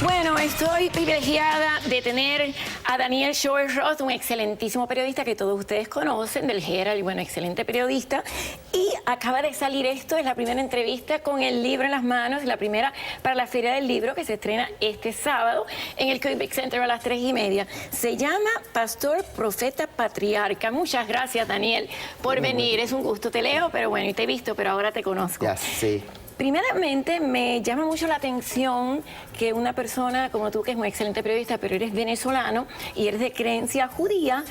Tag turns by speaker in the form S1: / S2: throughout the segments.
S1: Bueno, estoy privilegiada de tener a Daniel Scheuer-Roth, un excelentísimo periodista que todos ustedes conocen, del Herald, y bueno, excelente periodista. Y acaba de salir esto, es la primera entrevista con el libro en las manos, la primera para la Feria del Libro, que se estrena este sábado en el Civic Center a las 3:30. Se llama Pastor, Profeta, Patriarca. Muchas gracias, Daniel, por venir. Es un gusto, te leo, pero bueno, y te he visto, pero ahora te conozco.
S2: Ya, sí.
S1: Primeramente, me llama mucho la atención que una persona como tú, que es un excelente periodista, pero eres venezolano y eres de creencia judía,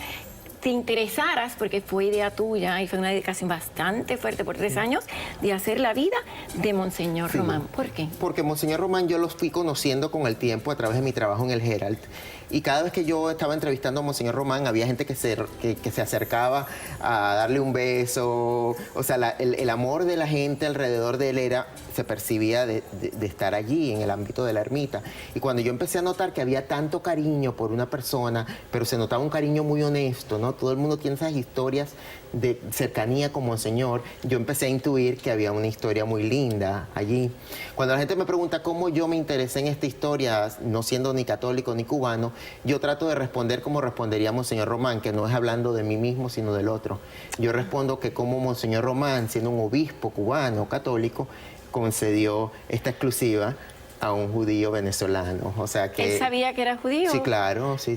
S1: te interesaras, porque fue idea tuya y fue una dedicación bastante fuerte por 3 años, de hacer la vida de Monseñor Román. ¿Por qué?
S2: Porque Monseñor Román yo los fui conociendo con el tiempo a través de mi trabajo en el Herald. Y cada vez que yo estaba entrevistando a Monseñor Román, había gente que se acercaba a darle un beso. O sea, el amor de la gente alrededor de él se percibía de estar allí, en el ámbito de la ermita. Y cuando yo empecé a notar que había tanto cariño por una persona, pero se notaba un cariño muy honesto, ¿no? Todo el mundo tiene esas historias de cercanía con Monseñor. Yo empecé a intuir que había una historia muy linda allí. Cuando la gente me pregunta cómo yo me interesé en esta historia, no siendo ni católico ni cubano, yo trato de responder como respondería Monseñor Román, que no es hablando de mí mismo, sino del otro. Yo respondo que como Monseñor Román, siendo un obispo cubano, católico, concedió esta exclusiva a un judío venezolano. O sea que...
S1: ¿Él sabía que era judío?
S2: Sí, claro, sí.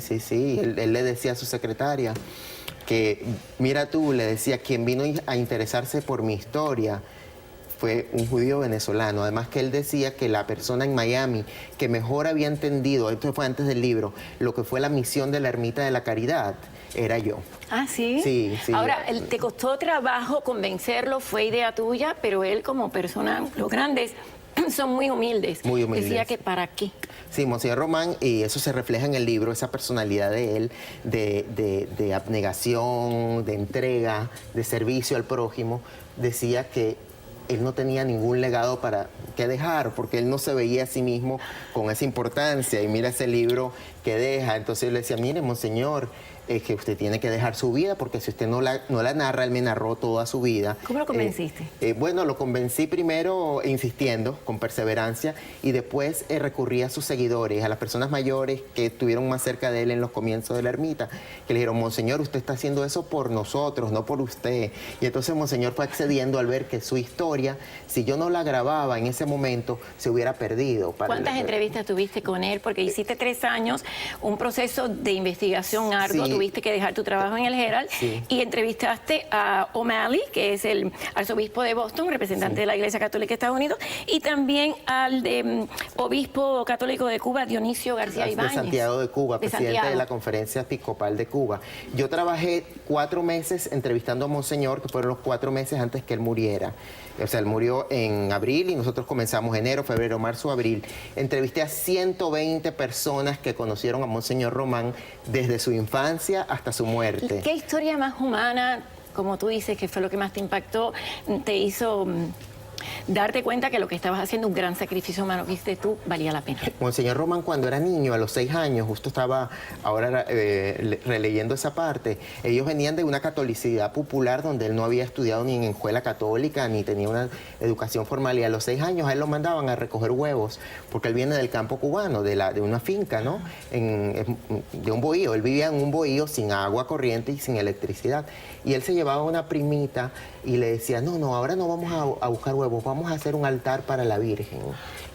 S2: Él le decía a su secretaria que, mira tú, le decía, quien vino a interesarse por mi historia fue un judío venezolano. Además que él decía que la persona en Miami que mejor había entendido, esto fue antes del libro, lo que fue la misión de la Ermita de la Caridad, era yo.
S1: ¿Ah, sí?
S2: Sí.
S1: Ahora, ¿te costó trabajo convencerlo? ¿Fue idea tuya? Pero él, como persona, los grandes son muy humildes.
S2: Muy humildes.
S1: Decía que ¿para qué?
S2: Sí, Monseñor Román, y eso se refleja en el libro, esa personalidad de él, de abnegación, de entrega, de servicio al prójimo, decía que él no tenía ningún legado que dejar, porque él no se veía a sí mismo con esa importancia. Y mira ese libro que deja. Entonces yo le decía, mire, Monseñor, es que usted tiene que dejar su vida, porque si usted no la narra, él me narró toda su vida.
S1: ¿Cómo lo convenciste?
S2: Bueno, lo convencí primero insistiendo, con perseverancia, y después recurrí a sus seguidores, a las personas mayores que estuvieron más cerca de él en los comienzos de la ermita, que le dijeron, Monseñor, usted está haciendo eso por nosotros, no por usted. Y entonces Monseñor fue accediendo al ver que su historia, si yo no la grababa en ese momento, se hubiera perdido.
S1: ¿Cuántas entrevistas tuviste con él? Porque hiciste 3 años, un proceso de investigación arduo,
S2: Sí.
S1: Tuviste que dejar tu trabajo en el Herald,
S2: Sí.
S1: y entrevistaste a O'Malley, que es el arzobispo de Boston, representante de la Iglesia Católica de Estados Unidos, y también al obispo católico de Cuba, Dionisio García Ibáñez.
S2: De Santiago de Cuba,
S1: De
S2: presidente
S1: Santiago.
S2: de la Conferencia Episcopal de Cuba. Yo trabajé 4 meses entrevistando a Monseñor, que fueron los 4 meses antes que él muriera. O sea, él murió en abril y nosotros comenzamos enero, febrero, marzo, abril. Entrevisté a 120 personas que conocieron a Monseñor Román desde su infancia hasta su muerte.
S1: ¿Qué historia más humana, como tú dices, que fue lo que más te impactó, te hizo darte cuenta que lo que estabas haciendo, un gran sacrificio humano que hiciste tú, valía la pena?
S2: Monseñor Román, cuando era niño, a los 6 años, justo estaba ahora releyendo esa parte, ellos venían de una catolicidad popular donde él no había estudiado ni en escuela católica, ni tenía una educación formal, y a los 6 años a él lo mandaban a recoger huevos, porque él viene del campo cubano, de una finca, ¿no? De un bohío. Él vivía en un bohío sin agua corriente y sin electricidad. Y él se llevaba una primita y le decía, no, ahora no vamos a buscar huevos, vamos a hacer un altar para la Virgen.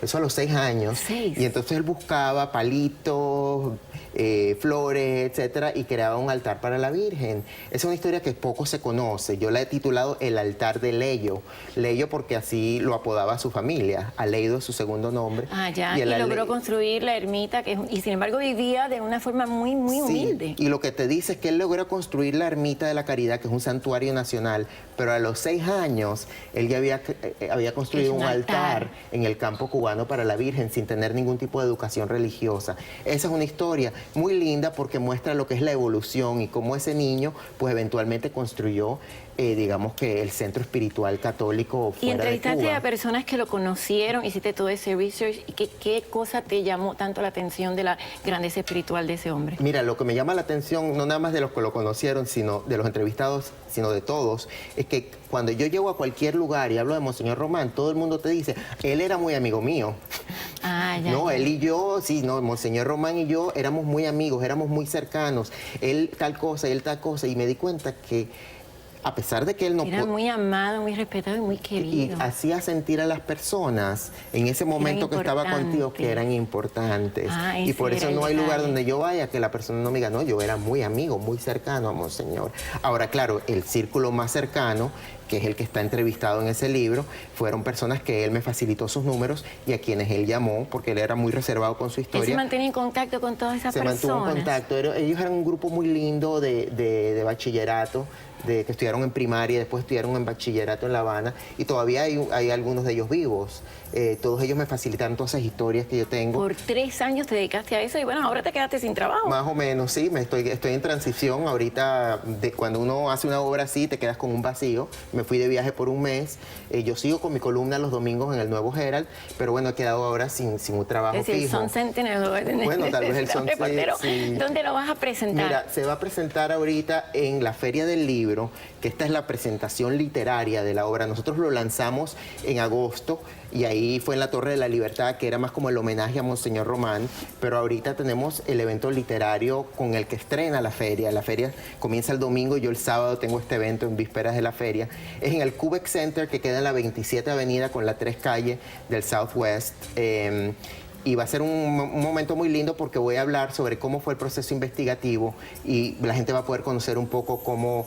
S2: Eso a los 6 años.
S1: 6.
S2: Y entonces él buscaba palitos, flores, etcétera, y creaba un altar para la Virgen. Esa es una historia que poco se conoce. Yo la he titulado El altar de Leyo. Leyo porque así lo apodaba su familia. Aleido es su segundo nombre.
S1: Ah, ya. Y logró construir la ermita, y sin embargo vivía de una forma muy humilde.
S2: Y lo que te dice es que él logró construir la Ermita de la Caridad, que es un santuario nacional, pero a los 6 años él ya había construido un altar en el campo cubano para la Virgen sin tener ningún tipo de educación religiosa. Esa es una historia muy linda porque muestra lo que es la evolución y cómo ese niño pues eventualmente construyó digamos que el centro espiritual católico fuera
S1: Y
S2: de
S1: entrevistaste
S2: Cuba.
S1: a personas que lo conocieron, hiciste todo ese research, y ¿qué cosa te llamó tanto la atención de la grandeza espiritual de ese hombre?
S2: Mira, lo que me llama la atención, no nada más de los que lo conocieron, sino de los entrevistados, sino de todos, es que cuando yo llego a cualquier lugar y hablo de Monseñor Román, todo el mundo te dice, él era muy amigo mío.
S1: Ah, ya.
S2: No,
S1: ya.
S2: él y yo, sí, no, Monseñor Román y yo éramos muy amigos, éramos muy cercanos. Él tal cosa y él tal cosa. Y me di cuenta que a pesar de que él no
S1: Era muy amado, muy respetado y muy
S2: y
S1: querido.
S2: hacía sentir a las personas en ese momento que estaba contigo que eran importantes.
S1: Ah,
S2: y
S1: ese
S2: por eso
S1: era el
S2: no hay lugar
S1: detalle.
S2: donde yo vaya que la persona no me diga, no, yo era muy amigo, muy cercano a Monseñor. Ahora, claro, el círculo más cercano, que es el que está entrevistado en ese libro, fueron personas que él me facilitó sus números y a quienes él llamó, porque él era muy reservado con su
S1: Él se
S2: historia.
S1: mantenía en contacto con todas esas
S2: Se
S1: personas.
S2: mantuvo en contacto. Ellos eran un grupo muy lindo de bachillerato, que estudiaron en primaria, después estudiaron en bachillerato en La Habana, y todavía hay algunos de ellos vivos. Todos ellos me facilitaron todas esas historias que yo tengo.
S1: Por 3 años te dedicaste a eso y bueno, ahora te quedaste sin trabajo.
S2: Más o menos, sí, estoy en transición. Ahorita, cuando uno hace una obra así, te quedas con un vacío. Me fui de viaje por un mes. Yo sigo con mi columna los domingos en el Nuevo Herald, pero bueno, he quedado ahora sin un trabajo
S1: Es decir,
S2: fijo.
S1: Sun Sentinel.
S2: Bueno, tal vez el Sun
S1: reportero.
S2: sí.
S1: ¿Dónde lo vas a presentar?
S2: Mira, se va a presentar ahorita en la Feria del Libro, que esta es la presentación literaria de la obra. Nosotros lo lanzamos en agosto y ahí fue en la Torre de la Libertad, que era más como el homenaje a Monseñor Román, pero ahorita tenemos el evento literario con el que estrena la feria. La feria comienza el domingo y yo el sábado tengo este evento en vísperas de la feria. Es en el Quebec Center, que queda en la 27 Avenida con la 3 calle del Southwest. Y va a ser un momento muy lindo porque voy a hablar sobre cómo fue el proceso investigativo y la gente va a poder conocer un poco cómo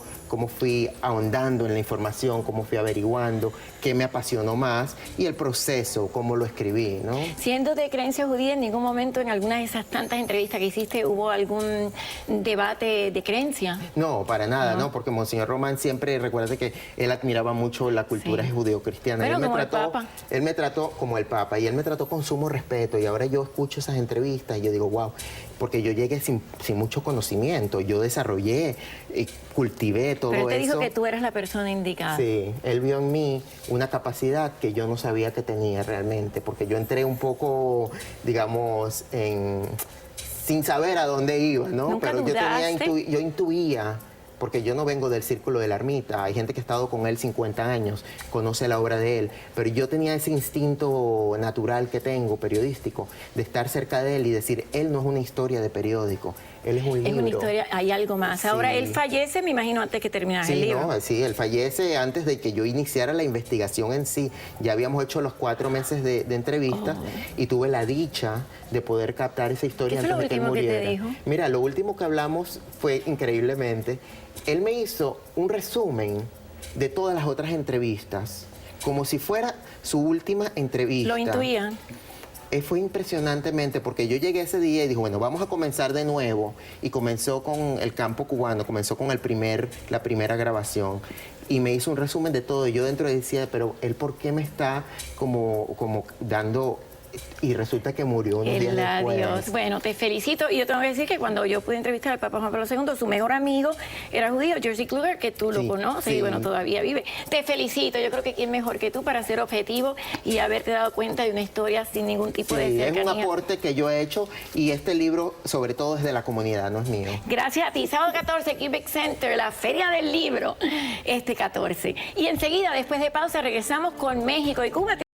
S2: fui ahondando en la información, cómo fui averiguando, qué me apasionó más y el proceso, cómo lo escribí, ¿no?
S1: Siendo de creencia judía, en ningún momento en alguna de esas tantas entrevistas que hiciste hubo algún debate de creencia.
S2: No, para nada, no, porque Monseñor Román siempre, recuérdate que él admiraba mucho la cultura judeo-cristiana.
S1: Bueno,
S2: Él me
S1: como el
S2: trató,
S1: Papa.
S2: Él me trató como el Papa y él me trató con sumo respeto y ahora yo escucho esas entrevistas y yo digo, wow, porque yo llegué sin mucho conocimiento, yo desarrollé, cultivé todo eso.
S1: Pero él te dijo que tú eras la persona indicada.
S2: Sí, él vio en mí una capacidad que yo no sabía que tenía realmente, porque yo entré un poco, digamos, sin saber a dónde iba, ¿no?
S1: ¿Nunca
S2: Pero
S1: dudaste?
S2: yo intuía, porque yo no vengo del círculo de la ermita, hay gente que ha estado con él 50 años, conoce la obra de él, pero yo tenía ese instinto natural que tengo, periodístico, de estar cerca de él y decir, él no es una historia de periódico, él es un libro.
S1: Es una historia, hay algo más. Ahora,
S2: Sí.
S1: él fallece, me imagino, antes que terminaras el
S2: Sí,
S1: libro.
S2: no, sí, él fallece antes de que yo iniciara la investigación en sí. Ya habíamos hecho los 4 meses de entrevistas y tuve la dicha de poder captar esa historia
S1: ¿Qué fue lo
S2: antes de que él
S1: último que te
S2: muriera.
S1: dijo?
S2: Mira, lo último que hablamos fue increíblemente. Él me hizo un resumen de todas las otras entrevistas, como si fuera su última entrevista.
S1: Lo intuían.
S2: Fue impresionantemente porque yo llegué ese día y dije, bueno, vamos a comenzar de nuevo. Y comenzó con el campo cubano, comenzó con la primera grabación. Y me hizo un resumen de todo. Y yo dentro decía, pero él ¿por qué me está como dando? Y resulta que murió unos días después.
S1: Adiós. Bueno, te felicito. Y yo tengo que decir que cuando yo pude entrevistar al Papa Juan Pablo II, su mejor amigo era judío, Jerzy Kluger, que tú lo
S2: Sí,
S1: conoces
S2: sí.
S1: y bueno, todavía vive. Te felicito. Yo creo que quién mejor que tú para ser objetivo y haberte dado cuenta de una historia sin ningún tipo de
S2: Sí, es
S1: cercanía.
S2: un aporte que yo he hecho y este libro sobre todo es de la comunidad, no es mío.
S1: Gracias a ti. Sábado 14, Quebec Center, la Feria del Libro, este 14. Y enseguida, después de pausa, regresamos con México y Cuba.